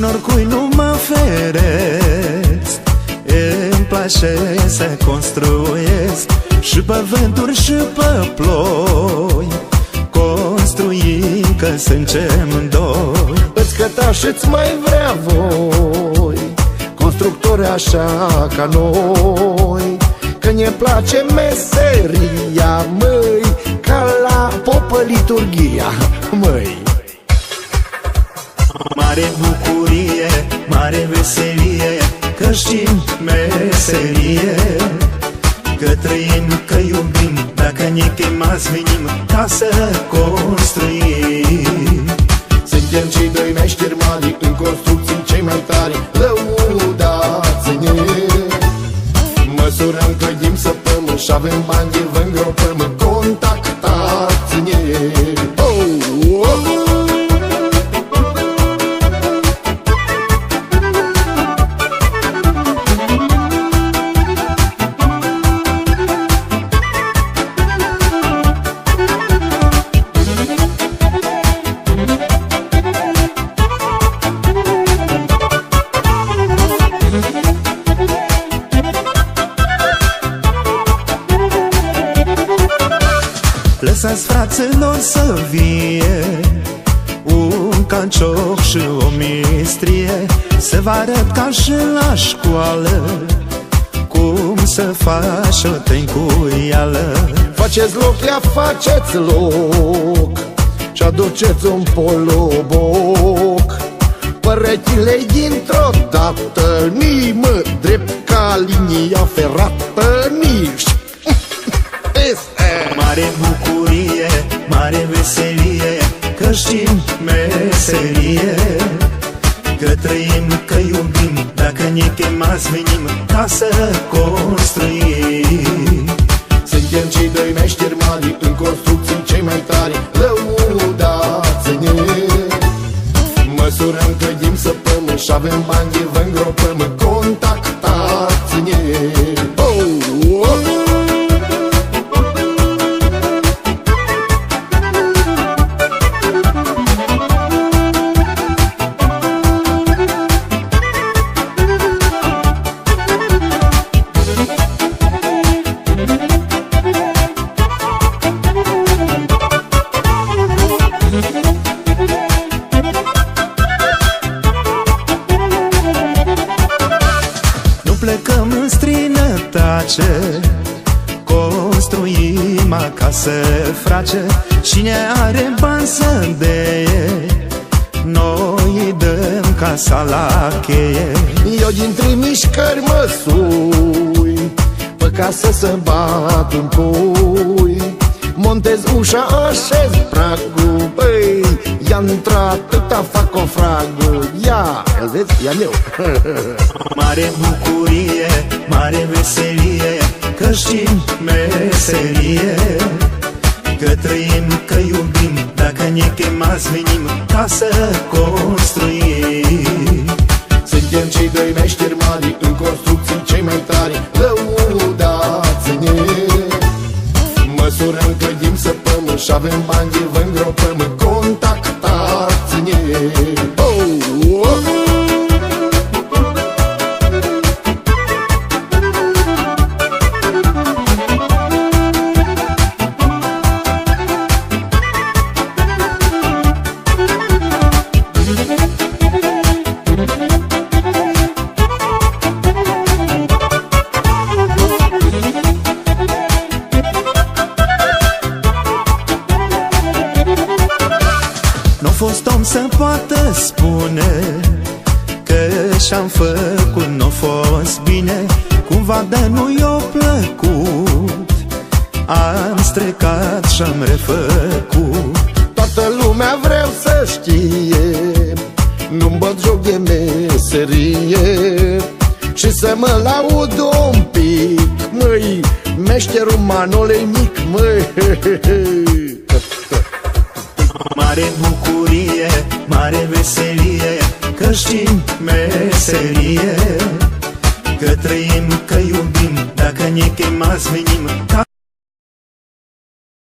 oricui nu mă feresc, îmi place să construiesc și pe vânturi și pe ploi. Construim că suntem doi. Îți căta și-ți mai vrea voi constructori așa ca noi, că ne place meseria, măi, ca la popă liturghia, măi. Mare bucurie, mare veselie, că știm meserie, că trăim, că iubim, dacă ne chemați venim ca să construim. Suntem cei doi meșteri mari în construcții cei mai tari, lăudați-ne. Măsurăm, clădim, săpăm și avem bani de vă îngropăm, contactați-ne. Lăsați fraților să vie un cancioc și o mistrie, să vă arăt ca și la școală cum să faci o tencuială. Faceți loc, ia faceți loc și aduceți un poloboc. Părăchile dintr-o dată, nimă drept ca linia ferată, nici. Mare bucurie, mare veselie, că știm meserie, că trăim, că iubim, dacă ne chemați venim ca să construim. Suntem cei doi meșteri mari în construcții cei mai tari, lăudați-ne. Măsurăm, clădim, săpăm și avem bani de vă îngropăm, contactați-ne. Plecăm în străinătate, construim acasă, frace. Cine are bani să deie, noi îi dăm casa la cheie. Eu dintre mișcări mă sui pe casă să bat un cui, montez ușa, așez pragul, băi, i-a intrat, tăta fac o fragul. Ia, îl vezi? Ia meu. Mare bucurie, mare veselie, că știm meserie, că trăim, că iubim, dacă ne chemați venim ca să construim. Suntem cei doi meșteri mari în construcții cei mai tari, lăudați-ne. Măsurăm, clădim, săpăm și avem bani de vă îngropăm, contactați-ne. N-a fost om să poată spune că și-am făcut n-a fost bine, cumva de nu i-a plăcut. Am strecat și-am refăcut. Toată lumea vreau să știe, nu-mi băt joc de meserie și să mă laud un pic, măi, meșterul Manole-i mic, măi. Mare bucurie, mare veselie, că știm meserie, că trăim, că iubim, dacă ne chemați venim.